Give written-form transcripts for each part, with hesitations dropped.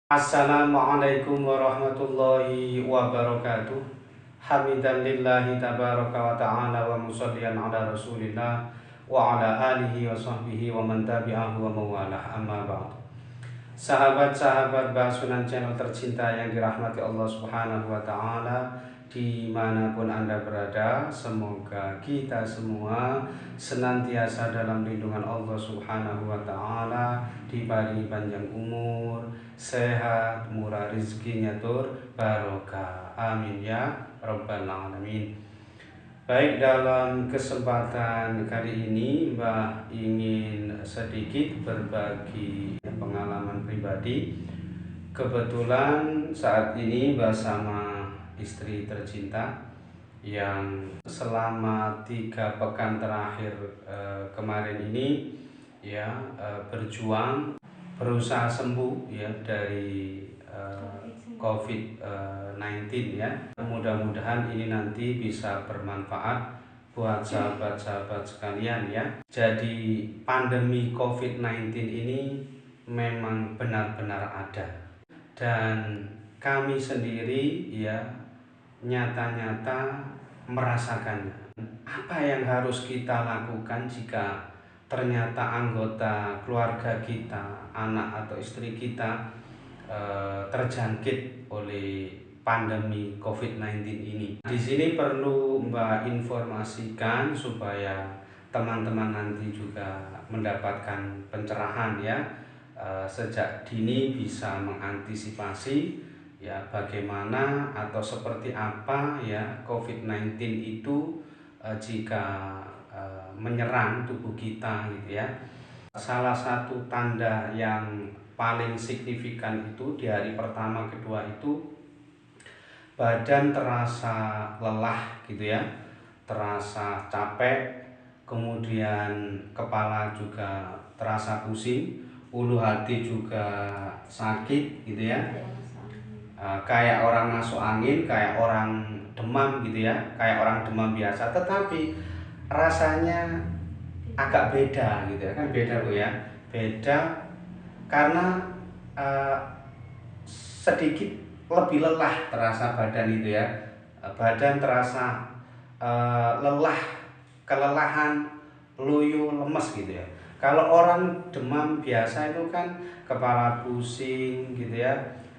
Assalamualaikum warahmatullahi wabarakatuh. Hamidan lillahi tabaraka wa ta'ala wa musallian ala rasulillah wa ala alihi wa sahbihi wa man tabi'ahu wa mawalah, amma ba'd. Sahabat-sahabat Basunan channel tercinta yang dirahmati Allah subhanahu wa ta'ala, dimanapun Anda berada, semoga kita semua senantiasa dalam lindungan Allah subhanahu wa ta'ala, diberi panjang umur, sehat, murah rizkinya tur barokah, amin ya rabbal alamin. Baik, dalam kesempatan kali ini Mbah ingin sedikit berbagi pengalaman pribadi. Kebetulan saat ini bersama istri tercinta yang selama 3 pekan terakhir kemarin ini berjuang berusaha sembuh dari COVID-19 ya. Mudah-mudahan ini nanti bisa bermanfaat buat sahabat-sahabat sekalian ya. Jadi pandemi COVID-19 ini memang benar-benar ada, dan kami sendiri nyata-nyata merasakannya. Apa yang harus kita lakukan jika ternyata anggota keluarga kita, anak atau istri kita terjangkit oleh pandemi COVID-19 ini? Di sini perlu Mbak informasikan supaya teman-teman nanti juga mendapatkan pencerahan ya, sejak dini bisa mengantisipasi bagaimana atau seperti apa COVID-19 itu jika menyerang tubuh kita gitu ya. Salah satu tanda yang paling signifikan itu di hari pertama kedua itu badan terasa lelah gitu ya, terasa capek, kemudian kepala juga terasa pusing, ulu hati juga sakit gitu ya. Kayak orang masuk angin, kayak orang demam gitu ya, kayak orang demam biasa, tetapi rasanya agak beda gitu ya, kan beda Bu ya, beda karena sedikit lebih lelah terasa badan itu ya, badan terasa lelah, kelelahan, loyo, lemes gitu ya. Kalau orang demam biasa itu kan kepala pusing gitu ya,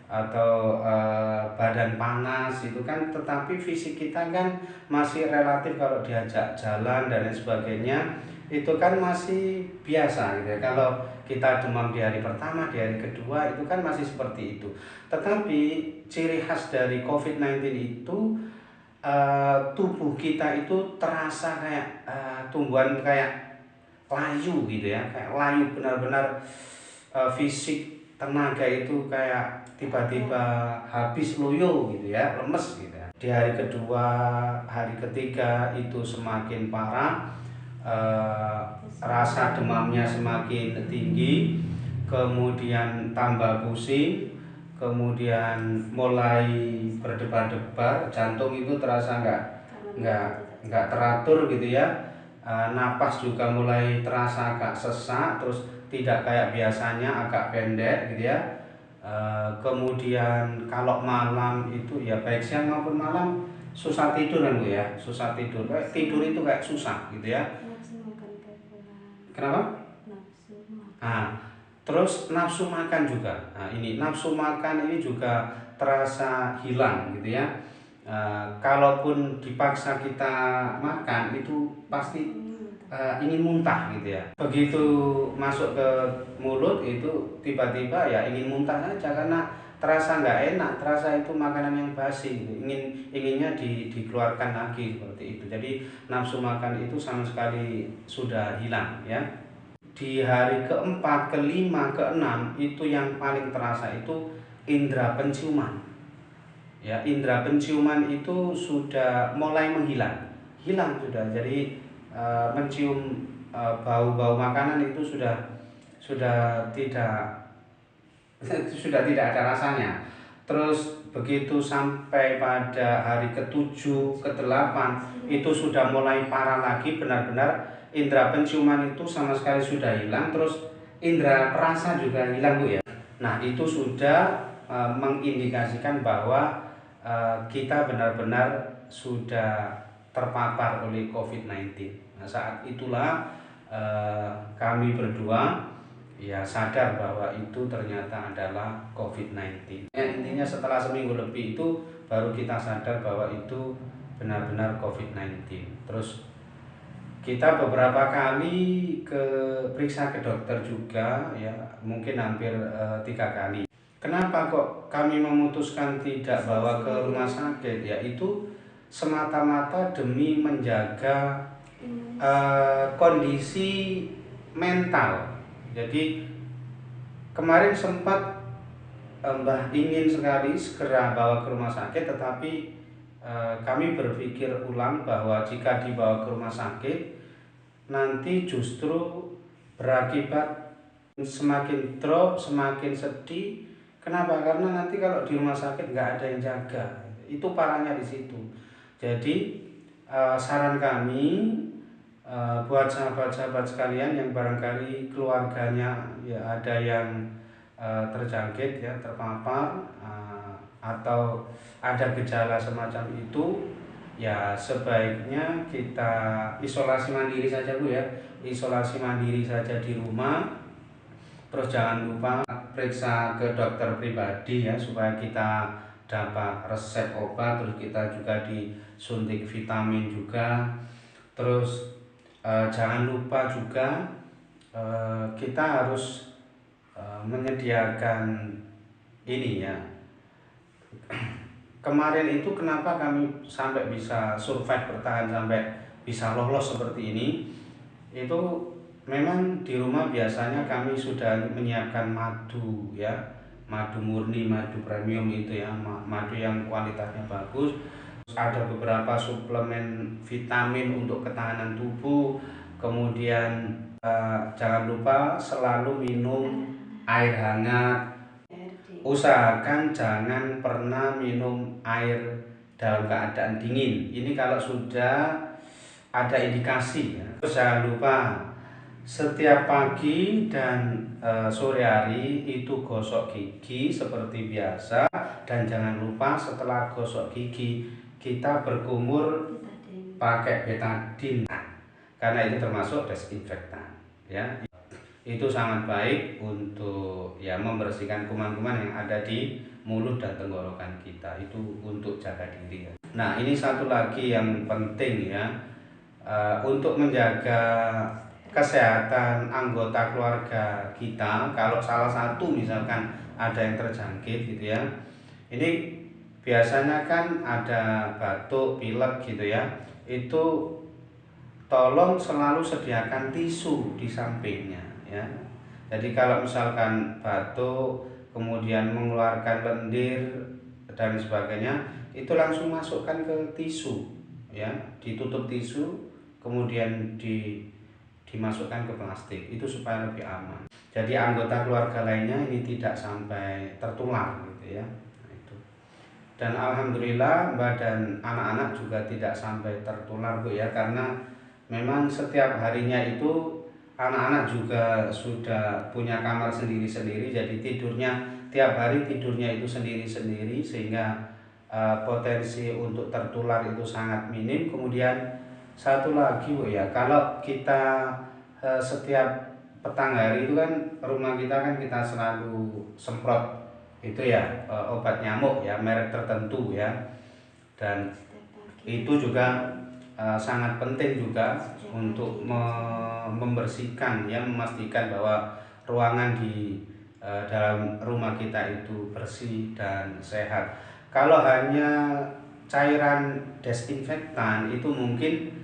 atau badan panas itu kan, tetapi fisik kita kan masih relatif, kalau diajak jalan dan lain sebagainya itu kan masih biasa gitu ya. Kalau kita demam di hari pertama, di hari kedua itu kan masih seperti itu. Tetapi ciri khas dari COVID-19 itu tubuh kita itu terasa kayak tumbuhan kayak layu gitu ya, kayak layu benar-benar, fisik tenaga itu kayak tiba-tiba habis loyo gitu ya, lemes gitu ya. Di hari kedua, hari ketiga itu semakin parah, rasa demamnya semakin tinggi, kemudian tambah pusing, kemudian mulai berdebar-debar, jantung itu terasa nggak teratur gitu ya. Napas juga mulai terasa agak sesak, terus tidak kayak biasanya agak pendek gitu ya. Kemudian kalau malam itu ya, baik siang maupun malam susah tidur kan Bu ya, susah tidur. Tidur itu kayak susah gitu ya. Kenapa? Terus nafsu makan juga. Ini nafsu makan ini juga terasa hilang gitu ya. Kalaupun dipaksa kita makan itu pasti ingin muntah gitu ya. Begitu masuk ke mulut itu tiba-tiba ya ingin muntah saja, karena terasa nggak enak, terasa itu makanan yang basi gitu. Inginnya dikeluarkan lagi seperti itu. Jadi nafsu makan itu sama sekali sudah hilang ya. Di hari keempat, kelima, keenam itu yang paling terasa itu indera penciuman. Ya, indera penciuman itu sudah mulai hilang sudah. Jadi mencium bau-bau makanan itu sudah tidak sudah tidak ada rasanya. Terus begitu sampai pada hari ketujuh, ke-8 itu sudah mulai parah lagi, benar-benar indera penciuman itu sama sekali sudah hilang, terus indera perasa juga hilang Bu ya. Nah itu sudah mengindikasikan bahwa kita benar-benar sudah terpapar oleh COVID-19. Nah, saat itulah kami berdua ya sadar bahwa itu ternyata adalah COVID-19. Ya, intinya setelah seminggu lebih itu baru kita sadar bahwa itu benar-benar COVID-19. Terus kita beberapa kali periksa ke dokter juga, ya mungkin hampir 3 kali. Kenapa kok kami memutuskan tidak bawa ke rumah sakit? Ya itu semata-mata demi menjaga kondisi mental. Jadi kemarin sempat Mbah ingin sekali segera bawa ke rumah sakit, tetapi kami berpikir ulang bahwa jika dibawa ke rumah sakit nanti justru berakibat semakin drop, semakin sedih. Kenapa? Karena nanti kalau di rumah sakit nggak ada yang jaga. Itu parahnya di situ. Jadi saran kami buat sahabat-sahabat sekalian yang barangkali keluarganya ya ada yang terjangkit ya, terpapar atau ada gejala semacam itu, ya sebaiknya kita isolasi mandiri saja Bu ya. Isolasi mandiri saja di rumah. Terus jangan lupa periksa ke dokter pribadi ya, supaya kita dapat resep obat, terus kita juga disuntik vitamin juga. Terus jangan lupa juga kita harus menyediakan ini ya. Kemarin itu kenapa kami sampai bisa survive, bertahan sampai bisa lolos seperti ini, itu memang di rumah biasanya kami sudah menyiapkan madu ya, madu murni, madu premium itu ya, madu yang kualitasnya bagus. Ada beberapa suplemen vitamin untuk ketahanan tubuh. Kemudian jangan lupa selalu minum air hangat. Usahakan jangan pernah minum air dalam keadaan dingin. Ini kalau sudah ada indikasi ya. Jangan lupa setiap pagi dan sore hari itu gosok gigi seperti biasa, dan jangan lupa setelah gosok gigi kita berkumur pakai betadine karena itu termasuk desinfektan ya. Itu sangat baik untuk ya membersihkan kuman-kuman yang ada di mulut dan tenggorokan kita, itu untuk jaga diri ya. Nah ini satu lagi yang penting ya, untuk menjaga kesehatan anggota keluarga kita. Kalau salah satu misalkan ada yang terjangkit gitu ya, ini biasanya kan ada batuk, pilek gitu ya, itu tolong selalu sediakan tisu di sampingnya ya. Jadi kalau misalkan batuk kemudian mengeluarkan lendir dan sebagainya, itu langsung masukkan ke tisu ya, ditutup tisu kemudian dimasukkan ke plastik, itu supaya lebih aman. Jadi anggota keluarga lainnya ini tidak sampai tertular gitu ya. Nah, itu. Dan alhamdulillah Mbak dan anak-anak juga tidak sampai tertular Bu ya, karena memang setiap harinya itu anak-anak juga sudah punya kamar sendiri-sendiri, jadi tidurnya tiap hari tidurnya itu sendiri-sendiri, sehingga potensi untuk tertular itu sangat minim. Kemudian satu lagi Bu ya, kalau kita setiap petang hari itu kan rumah kita kan kita selalu semprot itu ya, obat nyamuk ya, merek tertentu ya, dan itu juga sangat penting juga untuk membersihkan ya, memastikan bahwa ruangan di dalam rumah kita itu bersih dan sehat. Kalau hanya cairan desinfektan itu mungkin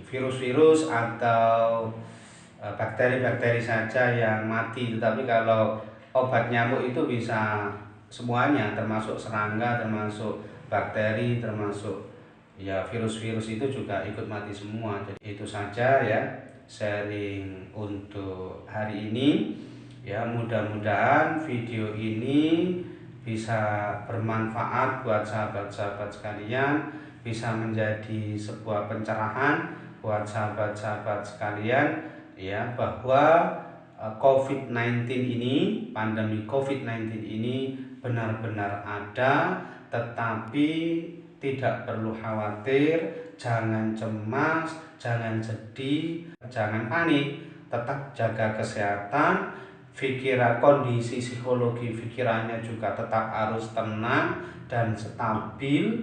virus-virus atau bakteri-bakteri saja yang mati, tetapi kalau obat nyamuk itu bisa semuanya, termasuk serangga, termasuk bakteri, termasuk ya virus-virus itu juga ikut mati semua. Jadi itu saja ya sharing untuk hari ini ya, mudah-mudahan video ini bisa bermanfaat buat sahabat-sahabat sekalian, bisa menjadi sebuah pencerahan buat sahabat-sahabat sekalian ya, bahwa COVID-19 ini, pandemi COVID-19 ini benar-benar ada, tetapi tidak perlu khawatir, jangan cemas, jangan sedih, jangan panik, tetap jaga kesehatan, kondisi psikologi pikirannya juga tetap harus tenang dan stabil.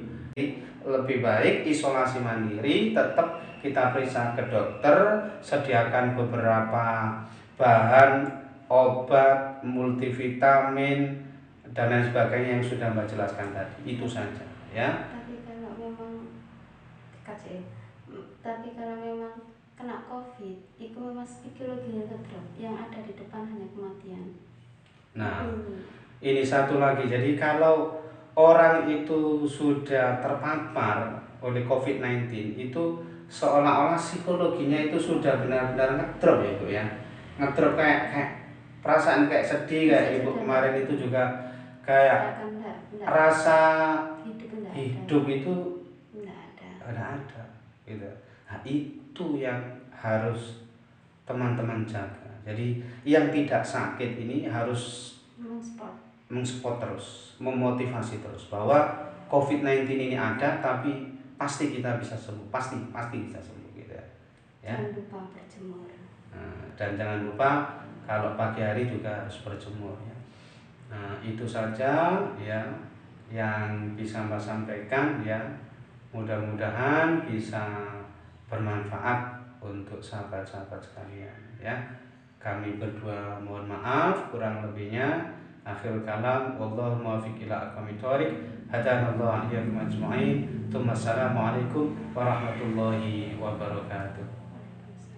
Lebih baik isolasi mandiri, tetap kita periksa ke dokter, sediakan beberapa bahan obat, multivitamin dan lain sebagainya yang sudah Mbak jelaskan tadi. Itu saja ya. Tapi kalau memang kena COVID, itu memang psikologinya ngedrop, yang ada di depan hanya kematian. Nah, ini satu lagi. Jadi kalau orang itu sudah terpapar oleh COVID-19 itu seolah-olah psikologinya itu sudah benar-benar ngedrop ya Bu ya. Ngedrop kayak perasaan kayak sedih kayak Ibu kemarin itu juga kayak rasa hidup itu enggak ada gitu. Nah, itu yang harus teman-teman jaga. Jadi yang tidak sakit ini harus mensupport terus, memotivasi terus bahwa COVID-19 ini ada, tapi pasti kita bisa sembuh, pasti bisa sembuh gitu ya. Jangan lupa berjemur. Nah, dan jangan lupa kalau pagi hari juga harus berjemur ya. Nah, itu saja ya yang bisa Mbak sampaikan ya. Mudah-mudahan bisa bermanfaat untuk sahabat-sahabat sekalian ya. Kami berdua mohon maaf kurang lebihnya. Akhirul kalam, wallahu muwaffiq ila aqwamit thoriq. Hadanallahu iyyakum ajma'in. Assalamualaikum warahmatullahi wabarakatuh.